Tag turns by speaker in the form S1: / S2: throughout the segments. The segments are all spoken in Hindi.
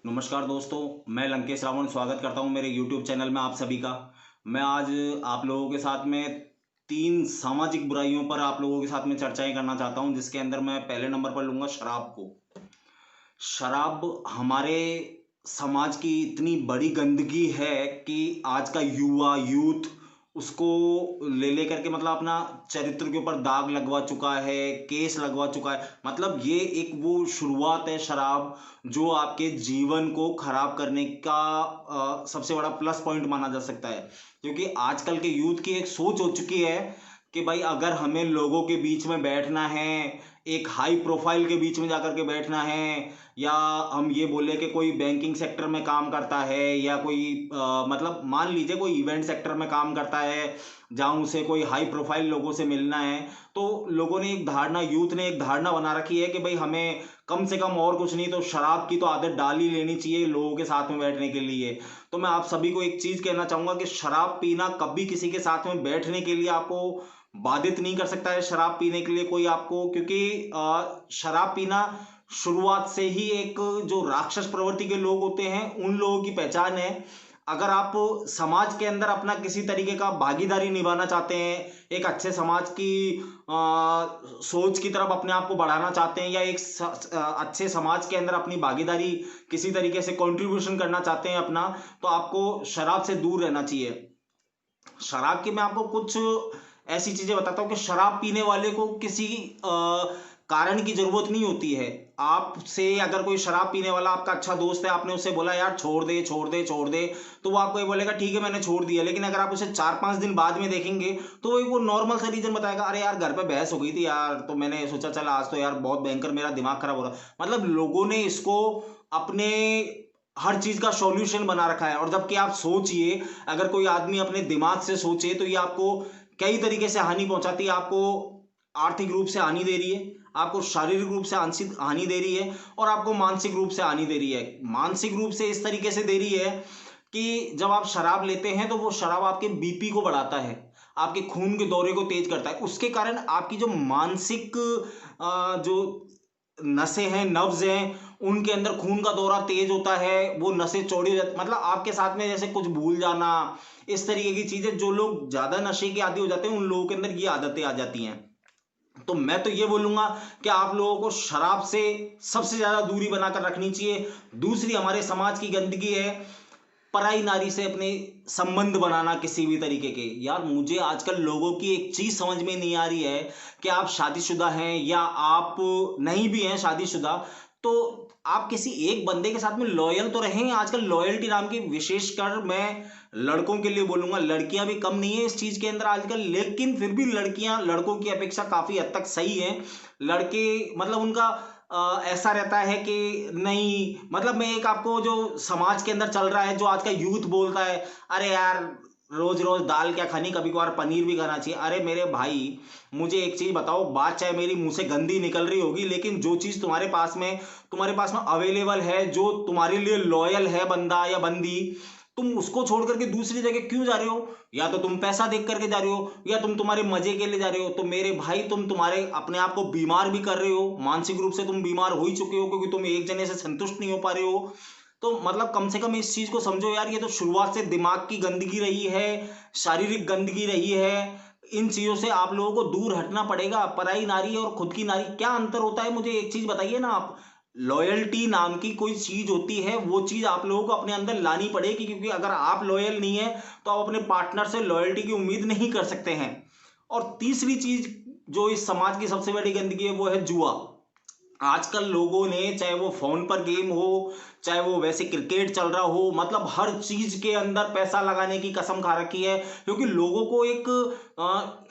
S1: नमस्कार दोस्तों, मैं लंकेश रावण स्वागत करता हूं मेरे YouTube चैनल में आप सभी का। मैं आज आप लोगों के साथ में 3 सामाजिक बुराइयों पर आप लोगों के साथ में चर्चाएँ करना चाहता हूं, जिसके अंदर मैं पहले नंबर पर लूँगा शराब को। शराब हमारे समाज की इतनी बड़ी गंदगी है कि आज का युवा यूथ उसको ले करके मतलब अपना चरित्र के ऊपर दाग लगवा चुका है, केस लगवा चुका है। मतलब ये एक वो शुरुआत है शराब जो आपके जीवन को खराब करने का सबसे बड़ा प्लस पॉइंट माना जा सकता है। क्योंकि आजकल के यूथ की एक सोच हो चुकी है कि भाई अगर हमें लोगों के बीच में बैठना है, एक हाई प्रोफाइल के बीच में जाकर के बैठना है, या हम ये बोले कि कोई बैंकिंग सेक्टर में काम करता है या कोई मतलब मान लीजिए कोई इवेंट सेक्टर में काम करता है जहाँ उसे कोई हाई प्रोफाइल लोगों से मिलना है, तो लोगों ने एक धारणा, यूथ ने एक धारणा बना रखी है कि भाई हमें कम से कम और कुछ नहीं तो शराब की तो आदत डाल ही लेनी चाहिए लोगों के साथ में बैठने के लिए। तो मैं आप सभी को एक चीज कहना चाहूंगा कि शराब पीना कभी किसी के साथ में बैठने के लिए आपको बाधित नहीं कर सकता है। शराब पीने के लिए कोई आपको, क्योंकि शराब पीना शुरुआत से ही एक जो राक्षस प्रवृत्ति के लोग होते हैं उन लोगों की पहचान है। अगर आप समाज के अंदर अपना किसी तरीके का भागीदारी निभाना चाहते हैं, एक अच्छे समाज की सोच की तरफ अपने आप को बढ़ाना चाहते हैं, या एक अच्छे समाज के अंदर अपनी भागीदारी किसी तरीके से कंट्रीब्यूशन करना चाहते हैं अपना, तो आपको शराब से दूर रहना चाहिए। शराब की मैं आपको कुछ ऐसी चीजें बताता हूँ कि शराब पीने वाले को किसी कारण की जरूरत नहीं होती है। आपसे अगर कोई शराब पीने वाला आपका अच्छा दोस्त है, आपने उससे बोला यार छोड़ दे छोड़ दे छोड़ दे, तो वो आपको ये बोलेगा ठीक है मैंने छोड़ दिया। लेकिन अगर आप उसे 4-5 दिन बाद में देखेंगे तो वो नॉर्मल सा रीजन बताएगा, अरे यार घर पे बहस हो गई थी यार, तो मैंने सोचा चल आज तो यार बहुत भयंकर मेरा दिमाग खराब हो रहा। मतलब लोगों ने इसको अपने हर चीज का सॉल्यूशन बना रखा है। और जबकि आप सोचिए, अगर कोई आदमी अपने दिमाग से सोचे तो ये आपको कई तरीके से हानि पहुंचाती है। आपको आर्थिक रूप से हानि दे रही है, आपको शारीरिक रूप से आंशिक हानि दे रही है, और आपको मानसिक रूप से हानि दे रही है। मानसिक रूप से इस तरीके से दे रही है कि जब आप शराब लेते हैं तो वो शराब आपके बीपी को बढ़ाता है, आपके खून के दौरे को तेज करता है। उसके कारण आपकी जो मानसिक जो नसें हैं, नर्व्स हैं, उनके अंदर खून का दौरा तेज होता है, वो नसें चौड़ी हो जाती। मतलब आपके साथ में जैसे कुछ भूल जाना, इस तरीके की चीजें, जो लोग ज्यादा नशे के आदी हो जाते हैं उन लोगों के अंदर ये आदतें आ जाती हैं। तो मैं तो ये बोलूंगा कि आप लोगों को शराब से सबसे ज्यादा दूरी बनाकर रखनी चाहिए। दूसरी हमारे समाज की गंदगी है पराई नारी से अपने संबंध बनाना किसी भी तरीके के। यार मुझे आजकल लोगों की एक चीज समझ में नहीं आ रही है कि आप शादीशुदा हैं या आप नहीं भी हैं शादीशुदा, तो आप किसी एक बंदे के साथ में लॉयल तो रहें। आजकल लॉयल्टी नाम की, विशेषकर मैं लड़कों के लिए बोलूंगा, लड़कियां भी कम नहीं है इस चीज के अंदर आजकल, लेकिन फिर भी लड़कियां लड़कों की अपेक्षा काफी हद तक सही हैं। लड़के मतलब उनका ऐसा रहता है कि नहीं, मतलब मैं एक आपको जो समाज के अंदर चल रहा है, जो आज का यूथ बोलता है अरे यार रोज रोज दाल क्या खानी, कभी कभार पनीर भी खाना चाहिए। अरे मेरे भाई, मुझे एक चीज बताओ, बात चाहे मेरी मुंह से गंदी निकल रही होगी, लेकिन जो चीज तुम्हारे पास में अवेलेबल है, जो तुम्हारे लिए लॉयल है बंदा या बंदी, तुम उसको छोड़ करके दूसरी जगह क्यों जा रहे हो? या तो तुम पैसा देख करके जा रहे हो, या तुम तुम्हारे मजे के लिए जा रहे हो। तो मेरे भाई, तुम तुम्हारे अपने आप को बीमार भी कर रहे हो, मानसिक रूप से तुम बीमार हो ही चुके हो, क्योंकि तुम एक जने से संतुष्ट नहीं हो पा रहे हो। तो मतलब कम से कम इस चीज को समझो यार, ये तो शुरुआत से दिमाग की गंदगी रही है, शारीरिक गंदगी रही है। इन चीजों से आप लोगों को दूर हटना पड़ेगा। पराई नारी और खुद की नारी, क्या अंतर होता है मुझे एक चीज बताइए ना आप। लॉयल्टी नाम की कोई चीज होती है, वो चीज आप लोगों को अपने अंदर लानी पड़ेगी, क्योंकि अगर आप लॉयल नहीं है तो आप अपने पार्टनर से लॉयल्टी की उम्मीद नहीं कर सकते हैं। और तीसरी चीज जो इस समाज की सबसे बड़ी गंदगी है वो है जुआ। आजकल लोगों ने, चाहे वो फोन पर गेम हो, चाहे वो वैसे क्रिकेट चल रहा हो, मतलब हर चीज के अंदर पैसा लगाने की कसम खा रखी है। क्योंकि लोगों को एक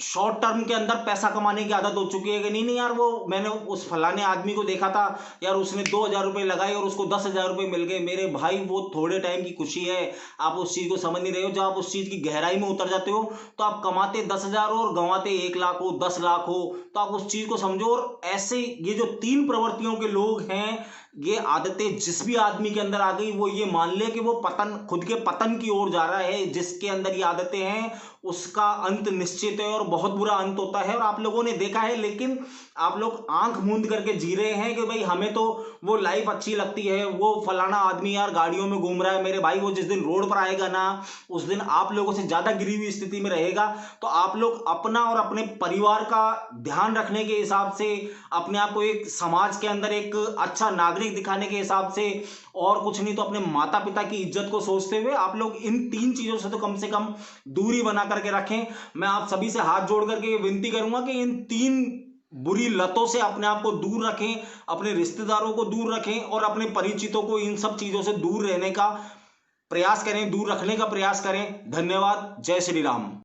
S1: शॉर्ट टर्म के अंदर पैसा कमाने की आदत हो चुकी है कि नहीं नहीं यार, वो मैंने उस फलाने आदमी को देखा था यार, उसने 2,000 रुपये लगाए और उसको 10,000 रुपये मिल गए। मेरे भाई वो थोड़े टाइम की खुशी है, आप उस चीज को समझ नहीं रहे हो। जब आप उस चीज की गहराई में उतर जाते हो तो आप कमाते 10,000 हो और गंवाते 1 लाख हो, 10 लाख हो, तो आप उस चीज को समझो। और ऐसे ये जो 3 प्रवृत्तियों के लोग हैं, ये आदतें जिस भी आदमी के अंदर आ गई, वो ये मान ले कि वो पतन, खुद के पतन की ओर जा रहा है। जिसके अंदर ये आदतें हैं उसका अंत निश्चित है और बहुत बुरा अंत होता है और आप लोगों ने देखा है। लेकिन आप लोग आंख मूंद करके जी रहे हैं कि भाई हमें तो वो लाइफ अच्छी लगती है, वो फलाना आदमी यार गाड़ियों में घूम रहा है। मेरे भाई वो जिस दिन रोड पर आएगा ना, उस दिन आप लोगों से ज्यादा गिरी हुई स्थिति में रहेगा। तो आप लोग अपना और अपने परिवार का ध्यान रखने के हिसाब से, अपने आप को एक समाज के अंदर एक अच्छा नागरिक दिखाने के हिसाब से, और कुछ नहीं तो अपने माता पिता की इज्जत को सोचते हुए आप लोग इन 3 चीजों से तो कम से कम दूरी बना करके रखें। मैं आप सभी से हाथ जोड़ करके ये विनती करूंगा कि इन 3 बुरी लतों से अपने आप को दूर रखें, अपने रिश्तेदारों को दूर रखें और अपने परिचितों को इन सब चीजों से दूर रहने का प्रयास करें, दूर रखने का प्रयास करें। धन्यवाद। जय श्री राम।